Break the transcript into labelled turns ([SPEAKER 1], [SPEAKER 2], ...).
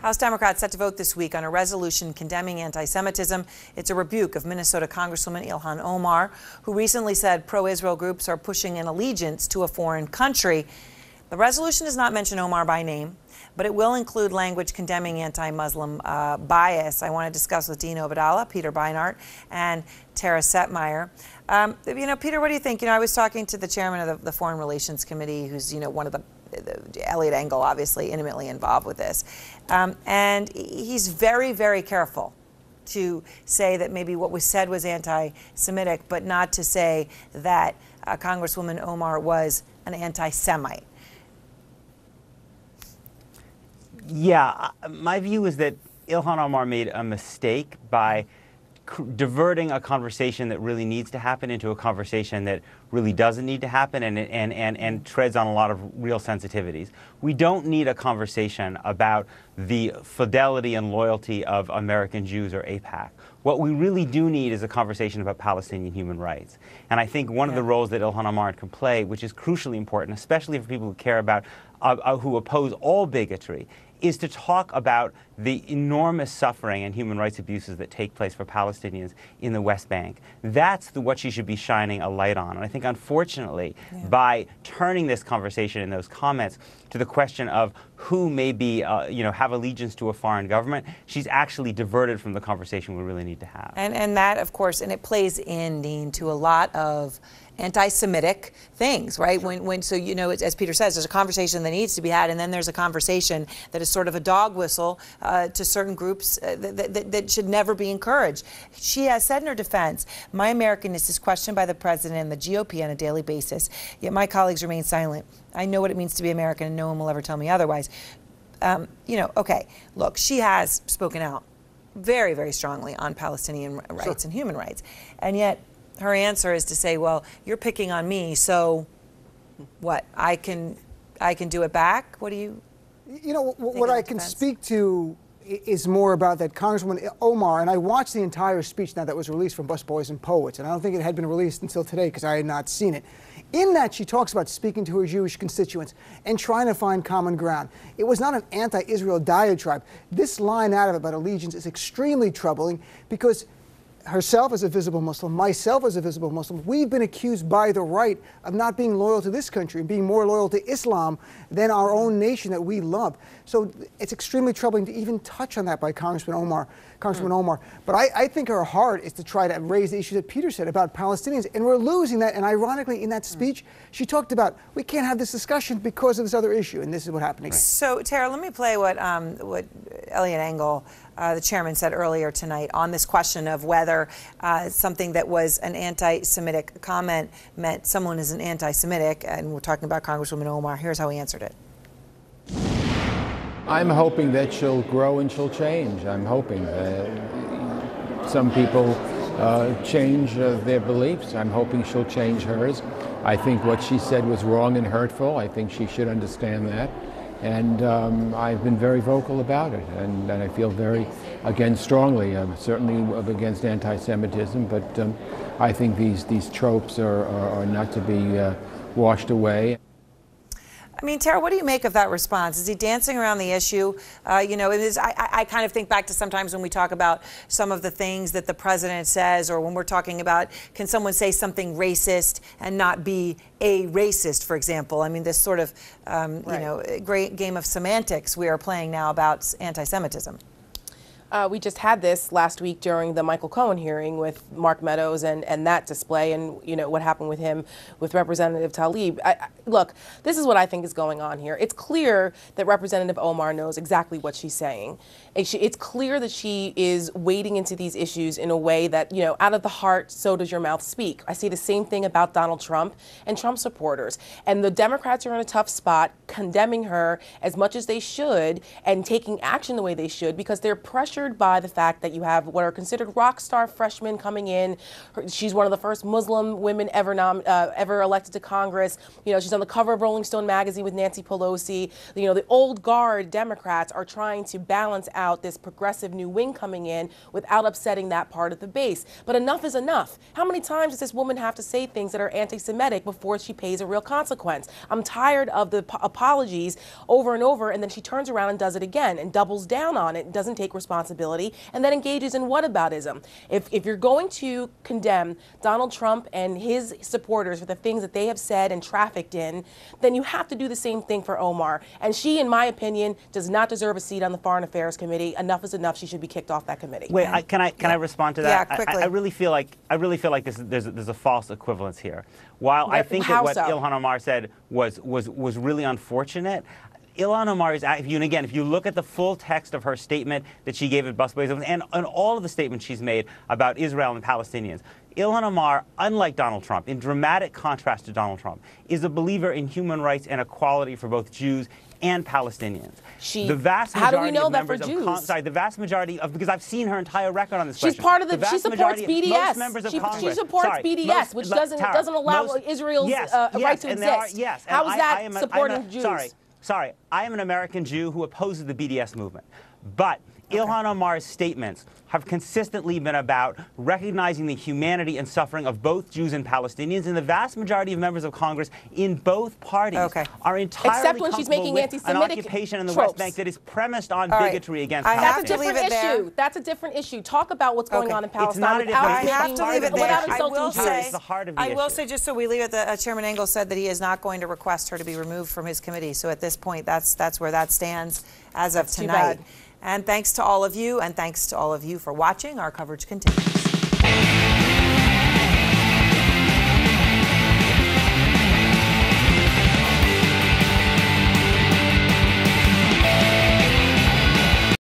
[SPEAKER 1] House Democrats set to vote this week on a resolution condemning anti-Semitism. It's a rebuke of Minnesota Congresswoman Ilhan Omar, who recently said pro-Israel groups are pushing an allegiance to a foreign country. The resolution does not mention Omar by name, but it will include language condemning anti-Muslim bias. I want to discuss with Dean Obeidallah, Peter Beinart, and Tara Setmeyer. Peter, what do you think? I was talking to the chairman of the Foreign Relations Committee, who's, one of the Eliot Engel, obviously intimately involved with this. And he's very, very careful to say that maybe what was said was anti-Semitic, but not to say that Congresswoman Omar was an anti-Semite.
[SPEAKER 2] Yeah, my view is that Ilhan Omar made a mistake by diverting a conversation that really needs to happen into a conversation that really doesn't need to happen and treads on a lot of real sensitivities. We don't need a conversation about the fidelity and loyalty of American Jews or AIPAC. What we really do need is a conversation about Palestinian human rights. And I think one of the roles that Ilhan Omar can play, which is crucially important, especially for people who care about, who oppose all bigotry, is to talk about the enormous suffering and human rights abuses that take place for Palestinians in the West Bank. That's what she should be shining a light on. And I think, unfortunately, by turning this conversation and those comments to the question of who may be, have allegiance to a foreign government, she's actually diverted from the conversation we really need to have.
[SPEAKER 1] And that, of course, and it plays in, Dean, to a lot of anti-Semitic things, right? Sure. As Peter says, there's a conversation that needs to be had, and then there's a conversation that is sort of a dog whistle to certain groups that should never be encouraged. She has said in her defense, my Americanness is questioned by the president and the GOP on a daily basis, yet my colleagues remain silent. I know what it means to be American, and no one will ever tell me otherwise. Okay, look, she has spoken out very, very strongly on Palestinian rights and human rights, and yet her answer is to say, well, you're picking on me, so what? I can do it back? What do you
[SPEAKER 3] what I can speak to is more about that Congresswoman Omar, and I watched the entire speech now that was released from Busboys and Poets, and I don't think it had been released until today because I had not seen it. In that, she talks about speaking to her Jewish constituents and trying to find common ground. It was not an anti-Israel diatribe. This line out of it about allegiance is extremely troubling because herself as a visible Muslim, myself as a visible Muslim, we've been accused by the right of not being loyal to this country and being more loyal to Islam than our own nation that we love. So it's extremely troubling to even touch on that by Congresswoman Omar. But I think her heart is to try to raise the issue that Peter said about Palestinians, and we're losing that. And ironically, in that speech, she talked about we can't have this discussion because of this other issue, and this is what happened again.
[SPEAKER 1] So, Tara, let me play what Eliot Engel, the chairman, said earlier tonight on this question of whether something that was an anti-Semitic comment meant someone is an anti-Semitic, and we're talking about Congresswoman Omar. Here's how he answered it.
[SPEAKER 4] I'm hoping that she'll grow and she'll change. I'm hoping that some people change their beliefs. I'm hoping she'll change hers. I think what she said was wrong and hurtful. I think she should understand that. And I've been very vocal about it, and I feel very, again, strongly, certainly against anti-Semitism, but I think these tropes are not to be washed away.
[SPEAKER 1] I mean, Tara, what do you make of that response? Is he dancing around the issue? I kind of think back to sometimes when we talk about some of the things that the president says, or when we're talking about, can someone say something racist and not be a racist, for example? I mean, this sort of, great game of semantics we are playing now about anti-Semitism.
[SPEAKER 5] We just had this last week during the Michael Cohen hearing with Mark Meadows and that display and, what happened with him with Representative Tlaib. Look, this is what I think is going on here. It's clear that Representative Omar knows exactly what she's saying. It's clear that she is wading into these issues in a way that, out of the heart, so does your mouth speak. I see the same thing about Donald Trump and Trump supporters. And the Democrats are in a tough spot, condemning her as much as they should and taking action the way they should because they're pressured pressured by the fact that you have what are considered rock star freshmen coming in. She's one of the first Muslim women ever elected to Congress. You know, she's on the cover of Rolling Stone magazine with Nancy Pelosi. You know, the old guard Democrats are trying to balance out this progressive new wing coming in without upsetting that part of the base. But enough is enough. How many times does this woman have to say things that are anti-Semitic before she pays a real consequence? I'm tired of the apologies over and over, and then she turns around and does it again and doubles down on it, doesn't take responsibility, and then engages in whataboutism. If you're going to condemn Donald Trump and his supporters for the things that they have said and trafficked in, then you have to do the same thing for Omar. And she, in my opinion, does not deserve a seat on the Foreign Affairs Committee. Enough is enough. She should be kicked off that committee.
[SPEAKER 2] Wait, can I respond to that?
[SPEAKER 1] Yeah, quickly.
[SPEAKER 2] I really feel like there's a false equivalence here. While I think that what Ilhan Omar said was really unfortunate, Ilhan Omar is, and again, if you look at the full text of her statement that she gave at Busboys and all of the statements she's made about Israel and Palestinians, Ilhan Omar, unlike Donald Trump, in dramatic contrast to Donald Trump, is a believer in human rights and equality for both Jews and Palestinians. The vast majority
[SPEAKER 5] how do we know
[SPEAKER 2] of
[SPEAKER 5] that for
[SPEAKER 2] members
[SPEAKER 5] Jews?
[SPEAKER 2] the vast majority of, because I've seen her entire record on this
[SPEAKER 5] She's
[SPEAKER 2] question.
[SPEAKER 5] part of the, she supports BDS.
[SPEAKER 2] Most members of
[SPEAKER 5] she
[SPEAKER 2] Congress,
[SPEAKER 5] supports BDS, which doesn't allow Israel's right to exist. How is that supporting Jews?
[SPEAKER 2] Sorry, I am an American Jew who opposes the BDS movement. But Ilhan Omar's statements have consistently been about recognizing the humanity and suffering of both Jews and Palestinians, and the vast majority of members of Congress in both parties are entirely
[SPEAKER 5] except when she's making
[SPEAKER 2] with an occupation in the West Bank that is premised on bigotry against Palestinians.
[SPEAKER 5] That's a different issue. That's a different issue. Talk about what's going on in Palestine
[SPEAKER 1] I have to leave it there.
[SPEAKER 2] I
[SPEAKER 1] will say, just so we leave it, that Chairman Engel said that he is not going to request her to be removed from his committee. So at this point, that's where that stands as of tonight. And thanks to all of you, and thanks to all of you for watching. Our coverage continues.